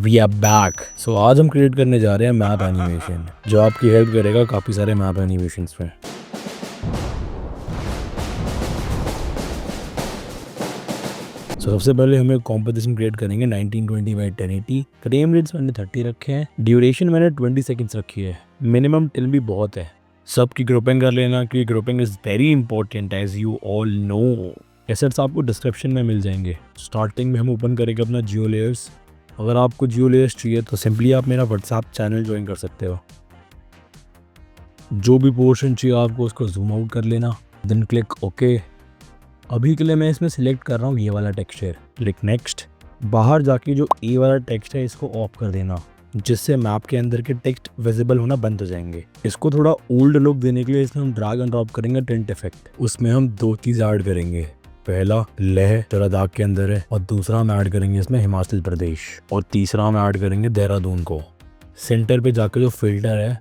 We are back. सो आज हम create करने जा रहे हैं मैप एनिमेशन, जो आपकी हेल्प करेगा काफ़ी सारे मैप एनिमेशंस में। सबसे पहले हम एक कॉम्पोजिशन क्रिएट करेंगे 1920 बाई 1080। फ्रेम रेट्स मैंने 30 रखे हैं, ड्यूरेशन मैंने 20 सेकेंड्स रखी है, मिनिमम टिल भी बहुत है। सबकी ग्रुपिंग कर लेना क्योंकि grouping is very important as you all know. Assets आपको डिस्क्रिप्शन में मिल जाएंगे। स्टार्टिंग में हम ओपन करेंगे अपना जियो लेयर्स। अगर आपको जियो लेयर्स चाहिए तो सिंपली आप मेरा व्हाट्सएप चैनल ज्वाइन कर सकते हो। जो भी पोर्शन चाहिए आपको उसको जूम आउट कर लेना, देन क्लिक ओके। अभी के लिए मैं इसमें सिलेक्ट कर रहा हूँ ये वाला टेक्सचर, क्लिक नेक्स्ट। बाहर जाके जो ए वाला टेक्स्ट है इसको ऑफ कर देना, जिससे मैप के अंदर के टेक्स्ट विजिबल होना बंद हो जाएंगे। इसको थोड़ा ओल्ड लुक देने के लिए इसमें हम ड्रैग एंड ड्रॉप करेंगे टिंट इफेक्ट। उसमें हम दो चीज ऐड करेंगे, पहला लेह जो लद्दाख के अंदर है, और दूसरा हम ऐड करेंगे इसमें हिमाचल प्रदेश, और तीसरा हम ऐड करेंगे देहरादून को। सेंटर पे जाकर जो फिल्टर है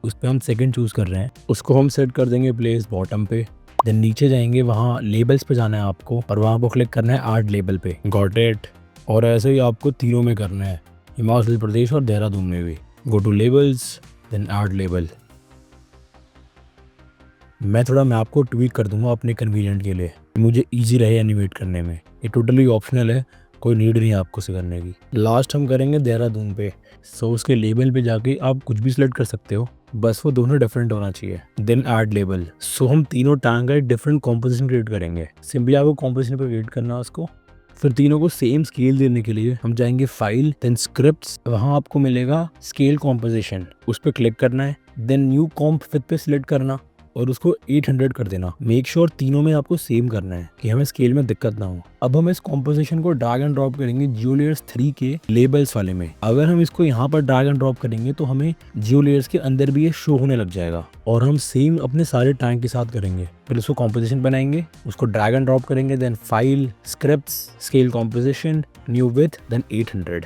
उस पर हम सेकंड चूज कर रहे हैं, उसको हम सेट कर देंगे प्लेस बॉटम पे। देन नीचे जाएंगे, वहाँ लेबल्स पे जाना है आपको और वहाँ को क्लिक करना है ऐड लेबल पे, गॉट इट। और ऐसे ही आपको तीनों में करना है, हिमाचल प्रदेश और देहरादून में भी। Go to labels, then add label. मैं थोड़ा मैप को ट्वीक कर दूंगा अपने कन्वीनियंट के लिए, मुझे इजी रहे एनिमेट करने में। ये टोटली ऑप्शनल है, कोई नीड नहीं है आपको से करने की। लास्ट हम करेंगे देहरादून पे। सो उसके लेबल पे जाके आप कुछ भी सिलेक्ट कर सकते हो, बस वो दोनों डिफरेंट होना चाहिए। Then add label. सो हम तीनों टैग का डिफरेंट कॉम्पोजिशन क्रिएट करेंगे। सिंपली आपको कॉम्पोजिशन पे वेट करना है उसको। फिर तीनों को सेम स्केल देने के लिए हम जाएंगे फाइल, देन स्क्रिप्ट्स, वहाँ आपको मिलेगा स्केल कॉम्पोजिशन, उस पर क्लिक करना है। देन न्यू कॉम्प विद पे सिलेक्ट करना और उसको 800 कर देना। मेक श्योर तीनों में आपको सेम करना है कि हमें स्केल में दिक्कत ना हो। अब हम इस कॉम्पोजिशन को ड्रैग एंड ड्रॉप करेंगे जियो लेयर्स 3 के लेबल्स वाले में। अगर हम इसको यहाँ पर ड्रैग एंड ड्रॉप करेंगे तो हमें जियो लेयर्स के अंदर भी ये शो होने लग जाएगा, और हम सेम अपने सारे टैग के साथ करेंगे। फिर उसको कॉम्पोजिशन बनाएंगे, उसको ड्रैग एंड ड्रॉप करेंगे, then file, scripts, scale composition, new with, then 800।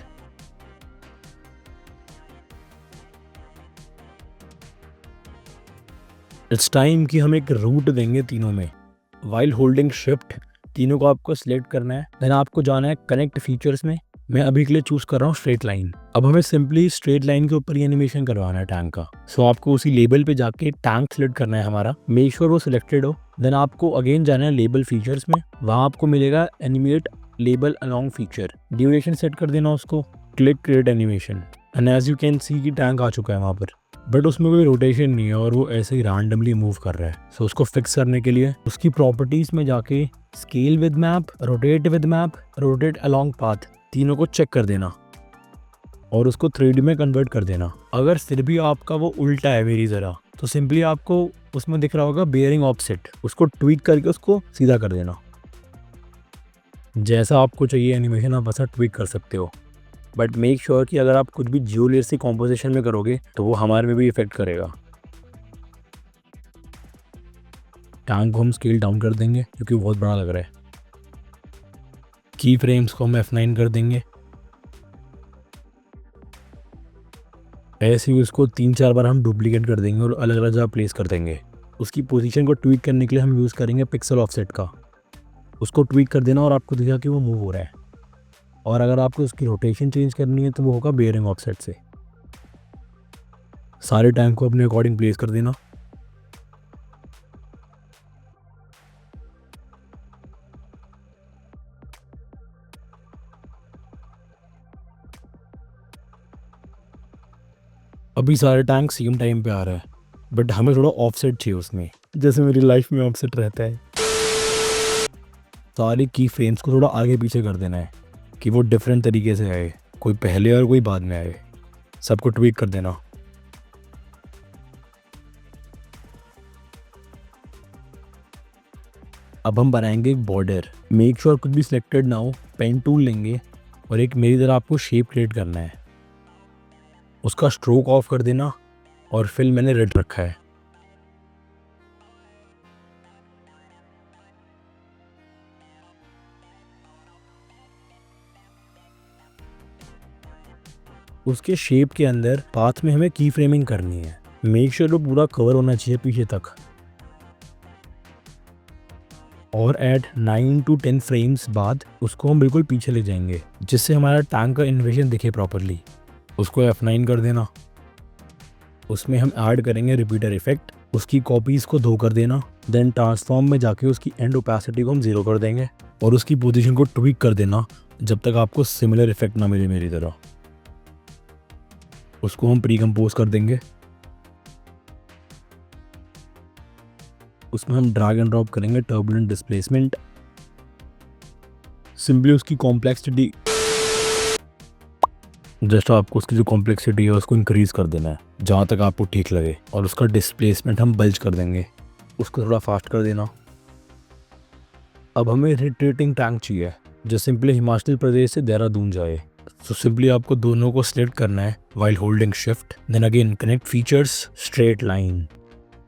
It's time कि हम एक रूट देंगे तीनों में। वाइल होल्डिंग शिफ्ट तीनों को आपको सिलेक्ट करना है, देन आपको जाना है कनेक्ट फीचर्स में। मैं अभी के लिए चूज कर रहा हूँ स्ट्रेट लाइन। अब हमें सिंपली स्ट्रेट लाइन के ऊपर ही एनिमेशन करवाना है टैंक का। सो आपको उसी लेबल पे जाके टैंक सिलेक्ट करना है हमारा, मेक श्योर वो सिलेक्टेड हो। देन आपको अगेन जाना है लेबल फीचर्स में, वहाँ आपको मिलेगा animate label along feature. Duration set कर देना उसको, click create animation, and as you can see कि टैंक आ चुका है वहाँ पर, बट उसमें कोई रोटेशन नहीं है और वो ऐसे ही रैंडमली मूव कर रहा है। सो उसको फिक्स करने के लिए उसकी प्रॉपर्टीज में जाके scale with map, rotate with map, rotate along path, तीनों को चेक कर देना और उसको 3D में कन्वर्ट कर देना। अगर फिर भी आपका वो उल्टा है मेरी ज़रा, तो सिंपली आपको उसमें दिख रहा होगा बेयरिंग ऑफसेट, उसको ट्वीक करके उसको सीधा कर देना। जैसा आपको चाहिए एनिमेशन आप वैसा ट्वीक कर सकते हो, बट मेक श्योर कि अगर आप कुछ भी जियो लेयर से कॉम्पोजिशन में करोगे तो वो हमारे में भी इफेक्ट करेगा। टैंक को हम स्केल डाउन कर देंगे क्योंकि बहुत बड़ा लग रहा है। की फ्रेम्स को हम F9 कर देंगे। ऐसे ही उसको 3-4 बार हम डुप्लीकेट कर देंगे और अलग अलग जगह प्लेस कर देंगे। उसकी पोजीशन को ट्वीक करने के लिए हम यूज़ करेंगे पिक्सल ऑफसेट का। उसको ट्वीक कर देना और आपको दिखा कि वो मूव हो रहा है। और अगर आपको उसकी रोटेशन चेंज करनी है तो वो होगा बेयरिंग ऑफसेट से। सारे टैंक को अपने अकॉर्डिंग प्लेस कर देना। अभी सारे टैंक सेम टाइम पे आ रहा है, बट हमें थोड़ा ऑफसेट चाहिए उसमें, जैसे मेरी लाइफ में ऑफसेट रहता है। सारी की फ्रेम्स को थोड़ा आगे पीछे कर देना है कि वो डिफरेंट तरीके से आए, कोई पहले और कोई बाद में आए। सबको ट्वीक कर देना। अब हम बनाएंगे एक बॉर्डर। मेक श्योर कुछ भी सिलेक्टेड ना हो, पेन टूल लेंगे और एक मेरी तरह आपको शेप क्रिएट करना है। उसका स्ट्रोक ऑफ कर देना और फिल मैंने रेड रखा है। उसके शेप के अंदर पाथ में हमें की फ्रेमिंग करनी है। मेक श्योर वो पूरा कवर होना चाहिए पीछे तक। और एट 9 to 10 फ्रेम्स बाद उसको हम बिल्कुल पीछे ले जाएंगे जिससे हमारा टैंक का एनिमेशन दिखे प्रॉपरली। उसको F9 कर देना। उसमें हम ऐड करेंगे रिपीटर इफेक्ट, उसकी कॉपीज़ को 2 कर देना। देन ट्रांसफॉर्म में जाके उसकी एंड ओपेसिटी को हम 0 कर देंगे और उसकी पोजीशन को ट्विक कर देना जब तक आपको सिमिलर इफेक्ट ना मिले मेरी तरह। उसको हम प्री कंपोज कर देंगे। उसमें हम ड्रैग एंड ड्रॉप करेंगे टर्बुलेंट डिस्प्लेसमेंट। सिंपली उसकी कॉम्प्लेक्सिटी, जस्ट आपको उसकी जो कॉम्प्लेक्सिटी है उसको इंक्रीज कर देना है जहाँ तक आपको ठीक लगे, और उसका डिस्प्लेसमेंट हम बल्ज कर देंगे, उसको थोड़ा फास्ट कर देना। अब हमें रिट्रेटिंग टैंक चाहिए जो सिंपली हिमाचल प्रदेश से देहरादून जाए। सो सिंपली आपको दोनों को सिलेक्ट करना है while holding shift, then again connect features, straight line.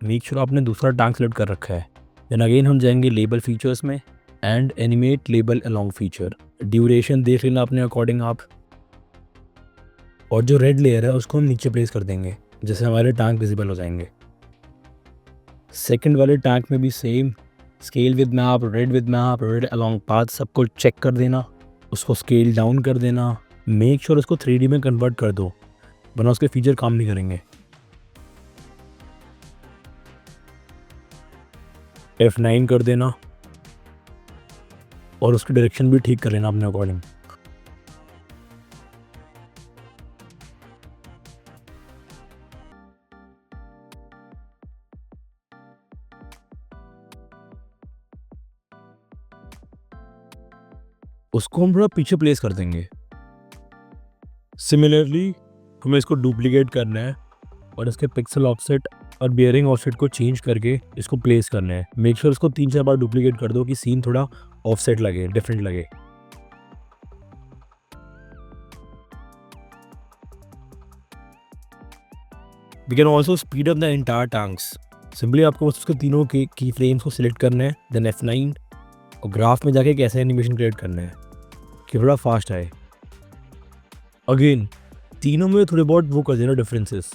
Make sure आपने दूसरा टैंक सेलेक्ट कर रखा है। देन अगेन हम जाएंगे लेबल फीचर्स में and animate label along feature. Duration देख लेना अपने अकॉर्डिंग आप, और जो रेड लेयर है उसको हम नीचे प्लेस कर देंगे जैसे हमारे टैंक विजिबल हो जाएंगे। सेकंड वाले टैंक में भी same, scale with map, red along path सबको चेक कर देना, उसको स्केल डाउन कर देना। मेक श्योर उसको 3D में कन्वर्ट कर दो वरना उसके फीचर काम नहीं करेंगे। F9 कर देना और उसकी डायरेक्शन भी ठीक कर लेना अपने अकॉर्डिंग। उसको हम थोड़ा पीछे प्लेस कर देंगे। सिमिलरली हमें इसको डुप्लीकेट करना है और इसके पिक्सल ऑफसेट और बियरिंग ऑफसेट को चेंज करके इसको प्लेस करना है। मेक श्योर इसको 3-4 बार डुप्लीकेट कर दो कि सीन थोड़ा ऑफसेट लगे, डिफरेंट लगे। We can also speed up the entire tanks. Simply आपको बस उसके तीनों के की फ्रेम्स को सिलेक्ट करना है, देन F9 और ग्राफ में जाके एक ऐसा एनिमेशन क्रिएट करना है कि थोड़ा फास्ट आए। अगेन तीनों में थोड़े बहुत वो कर देना डिफरेंसेस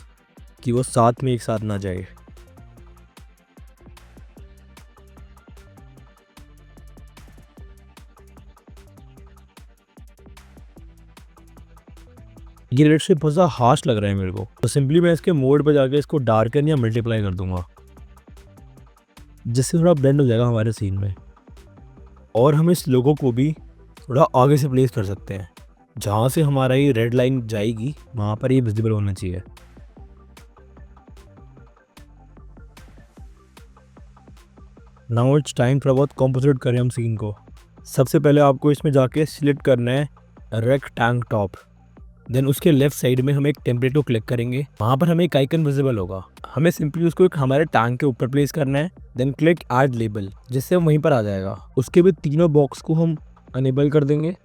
कि वो साथ में एक साथ ना जाए। ये रेड शेप बहुत ज़्यादा हार्श लग रहा है मेरे को, तो सिंपली मैं इसके मोड पे जाके इसको डार्कन या मल्टीप्लाई कर दूंगा जिससे थोड़ा ब्लेंड हो जाएगा हमारे सीन में। और हम इस लोगो को भी थोड़ा आगे से प्लेस कर सकते हैं, जहाँ से हमारा ये रेड लाइन जाएगी वहाँ पर ये विजिबल होना चाहिए। नाउ इट्स टाइम थोड़ा बहुत कॉम्पोजिट करें हम सीन को। सबसे पहले आपको इसमें जाके सिलेक्ट करना है रेक्ट टैंक टॉप, देन उसके लेफ्ट साइड में हम एक टेम्पलेट को क्लिक करेंगे, वहाँ पर हमें एक आइकन विजिबल होगा। हमें सिंपली उसको एक हमारे टैंक के ऊपर प्लेस करना है, देन क्लिक ऐड लेबल जिससे हम वहीं पर आ जाएगा। उसके बाद तीनों बॉक्स को हम अनेबल कर देंगे,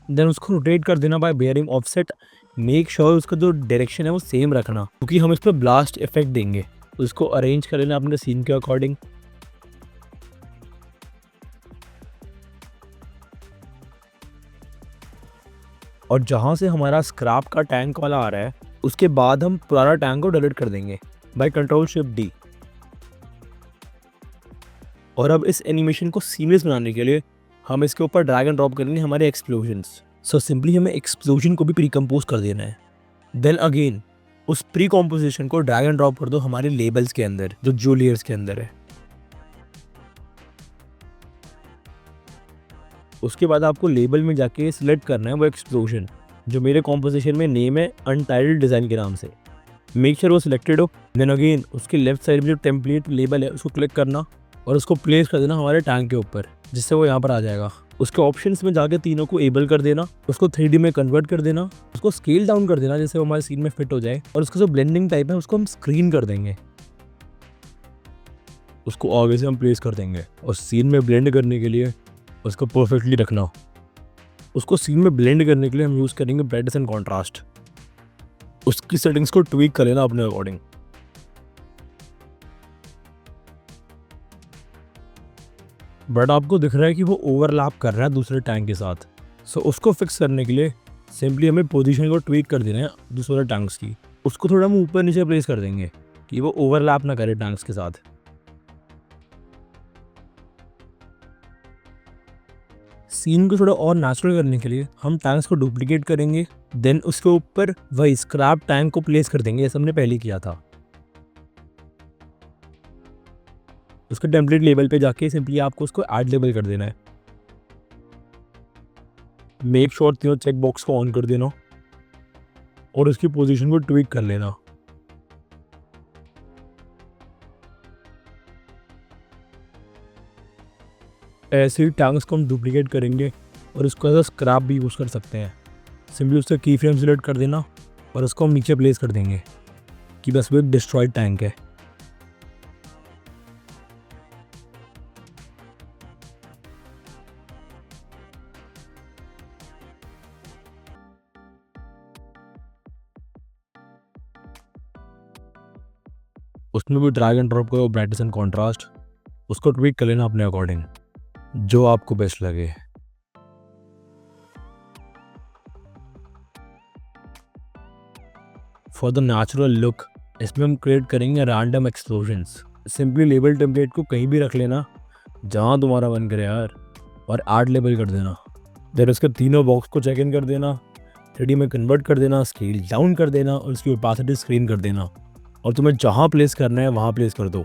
देन उसको रोटेट कर देना by bearing offset. Make sure उसका जो डायरेक्शन है वो सेम रखना क्योंकि हम इस पर ब्लास्ट इफेक्ट देंगे। उसको अरेंज कर लेना अपने सीन के अकॉर्डिंग। और जहाँ से हमारा स्क्रैप का टैंक वाला आ रहा है उसके बाद हम पुराना टैंक को डिलीट कर देंगे बाय Ctrl+Shift+D। और अब इस एनिमेशन को सीमलेस बनाने के लिए हम इसके ऊपर ड्रैग एंड ड्रॉप करेंगे हमारे एक्सप्लोजन्स। सो सिंपली हमें एक्सप्लोजन को भी प्री कंपोज कर देना है। देन अगेन उस प्री कॉम्पोजिशन को ड्रैग एंड ड्रॉप कर दो हमारे लेबल्स के अंदर जो लेयर्स के अंदर है। उसके बाद आपको लेबल में जाके सिलेक्ट करना है वो एक्सप्लोजन जो मेरे कॉम्पोजिशन में नेम है अनटाइटल्ड डिज़ाइन के नाम से। मेक श्योर वो सिलेक्टेड हो। देन अगेन उसके लेफ्ट साइड में जो टेम्पलेट लेबल है उसको क्लिक करना और उसको प्लेस कर देना हमारे टैंक के ऊपर जिससे वो यहाँ पर आ जाएगा। उसके ऑप्शंस में जाके तीनों को एबल कर देना, उसको 3D में कन्वर्ट कर देना, उसको स्केल डाउन कर देना जिससे वो हमारे सीन में फिट हो जाए, और उसका जो ब्लेंडिंग टाइप है उसको हम स्क्रीन कर देंगे। उसको आगे से हम प्लेस कर देंगे और सीन में ब्लेंड करने के लिए उसको परफेक्टली रखना। उसको सीन में ब्लेंड करने के लिए हम यूज़ करेंगे ब्राइटनेस एंड कॉन्ट्रास्ट। उसकी सेटिंग्स को ट्वीक कर लेना अपने अकॉर्डिंग। बट आपको दिख रहा है कि वो ओवरलैप कर रहा है दूसरे टैंक के साथ। सो उसको फिक्स करने के लिए सिंपली हमें पोजीशन को ट्वीक कर देना है दूसरे टैंक्स की। उसको थोड़ा हम ऊपर नीचे प्लेस कर देंगे कि वो ओवरलैप ना करे टैंक्स के साथ। सीन को थोड़ा और नेचुरल करने के लिए हम टैंक्स को डुप्लीकेट करेंगे, देन उसके ऊपर वही स्क्रैप टैंक को प्लेस कर देंगे, जैसे हमने पहले किया था। उसके टेम्पलेट लेवल पे जाके सिंपली आपको उसको ऐड लेबल कर देना है। मेक श्योर तीनों चेक बॉक्स को ऑन कर देना और उसकी पोजीशन को ट्विक कर लेना। ऐसे ही टैंक्स को हम डुप्लीकेट करेंगे और उसको एज स्क्रैप भी यूज़ कर सकते हैं। सिंपली उससे की फ्रेम सिलेक्ट कर देना और उसको हम नीचे प्लेस कर देंगे कि बस वो एक डिस्ट्रॉयड टैंक है। उसमें भी ड्रैग एंड ड्रॉप करो ब्राइटनेस एंड कॉन्ट्रास्ट, उसको ट्विक कर लेना अपने अकॉर्डिंग, जो आपको बेस्ट लगे। फॉर द नेचुरल लुक इसमें हम क्रिएट करेंगे random explosions. Simply label template को कहीं भी रख लेना जहाँ तुम्हारा मन करे यार, और ऐड लेबल कर देना। देन उसके तीनों बॉक्स को चेक इन कर देना, 3D में कन्वर्ट कर देना, स्केल डाउन कर देना और उसकी ओपेसिटी स्क्रीन कर देना, और तुम्हें जहाँ प्लेस करना है वहाँ प्लेस कर दो।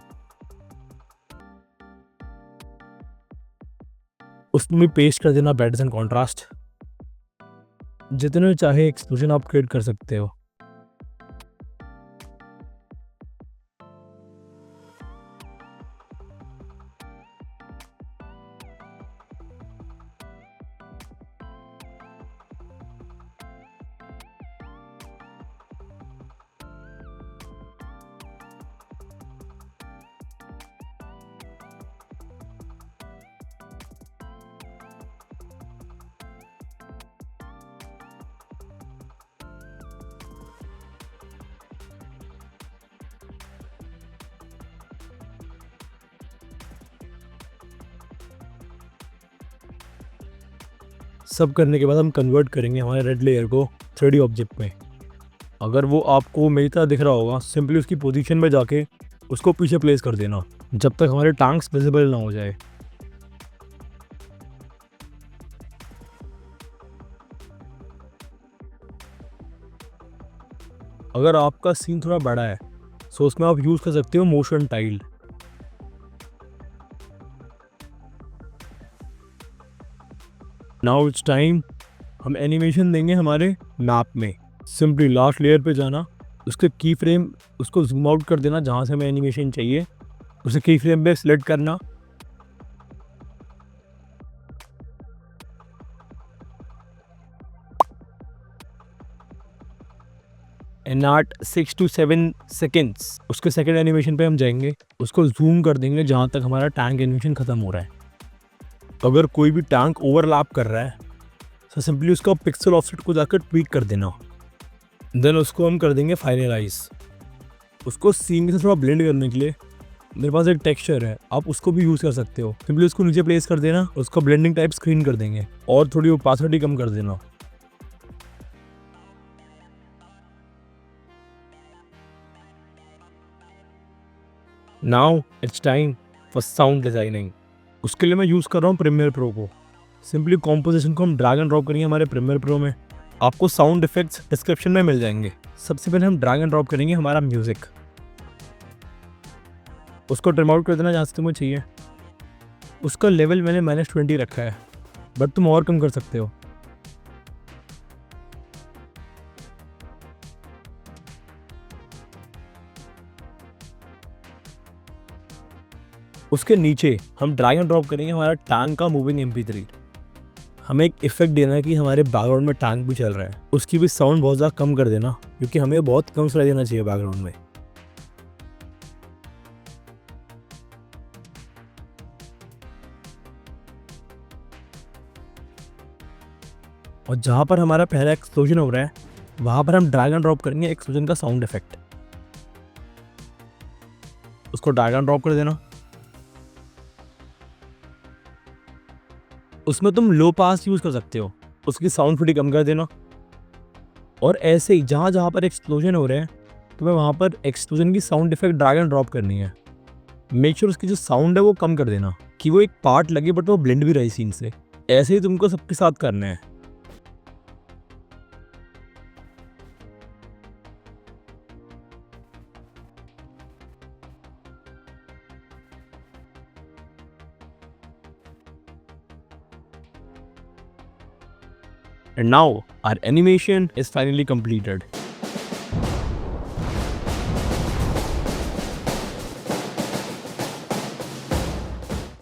उसमें भी पेस्ट कर देना ब्राइटनेस एंड कॉन्ट्रास्ट। जितने चाहे एक्सप्लोजन आप क्रिएट कर सकते हो। सब करने के बाद हम कन्वर्ट करेंगे हमारे रेड लेयर को 3D ऑब्जेक्ट में। अगर वो आपको मेरी तरह दिख रहा होगा, सिंपली उसकी पोजीशन में जाके उसको पीछे प्लेस कर देना जब तक हमारे टैंक्स विजिबल ना हो जाए। अगर आपका सीन थोड़ा बड़ा है सो उसमें आप यूज़ कर सकते हो motion tile. Now it's time, हम एनिमेशन देंगे हमारे मैप में। सिंपली लास्ट लेयर पे जाना, उसके की फ्रेम उसको जूम आउट कर देना जहाँ से हमें एनिमेशन चाहिए, उसे की फ्रेम पे सिलेक्ट करना। एंड एट 6 to 7 सेकेंड्स उसके सेकेंड एनिमेशन पे हम जाएंगे, उसको जूम कर देंगे जहाँ तक हमारा टैंक एनिमेशन ख़त्म हो रहा है। अगर कोई भी टैंक ओवरलैप कर रहा है तो सिंपली उसका पिक्सल ऑफसेट को जाकर ट्वीक कर देना। देन उसको हम कर देंगे फाइनलाइज। उसको सीन के साथ थोड़ा ब्लेंड करने के लिए मेरे पास एक टेक्सचर है, आप उसको भी यूज़ कर सकते हो। सिंपली उसको नीचे प्लेस कर देना, उसको ब्लेंडिंग टाइप स्क्रीन कर देंगे और थोड़ी ओपेसिटी कम कर देना। Now it's time for sound designing. उसके लिए मैं यूज़ कर रहा हूँ प्रीमियर प्रो को। सिंपली कॉम्पोजिशन को हम ड्रैग एंड ड्रॉप करेंगे हमारे प्रीमियर प्रो में। आपको साउंड इफेक्ट्स डिस्क्रिप्शन में मिल जाएंगे। सबसे पहले हम ड्रैग एंड ड्रॉप करेंगे हमारा म्यूज़िक, उसको ट्रिम आउट कर देना जहाँ से तुम्हें चाहिए। उसका लेवल मैंने -20 रखा है, बट तुम और कम कर सकते हो। उसके नीचे हम ड्रैग एंड ड्रॉप करेंगे हमारा टैंक का मूविंग MP3। हमें एक इफेक्ट देना है कि हमारे बैकग्राउंड में टैंक भी चल रहा है। उसकी भी साउंड बहुत ज़्यादा कम कर देना, क्योंकि हमें बहुत कम सुनाई देना चाहिए बैकग्राउंड में। और जहाँ पर हमारा पहला एक्सप्लोजन हो रहा है वहाँ पर हम ड्रैग एंड ड्रॉप करेंगे एक्सप्लोजन का साउंड इफेक्ट। उसको ड्रैग एंड ड्रॉप कर देना। उसमें तुम लो पास यूज़ कर सकते हो, उसकी साउंड थोड़ी कम कर देना। और ऐसे ही जहाँ जहाँ पर एक्सप्लोजन हो रहे हैं तुम्हें वहाँ पर एक्सप्लोजन की sound effect drag and drop करनी है। मेक श्योर उसकी जो साउंड है वो कम कर देना कि वो एक पार्ट लगे बट वो ब्लेंड भी रहे सीन से। ऐसे ही तुमको सबके साथ करना है। And now our animation is finally completed.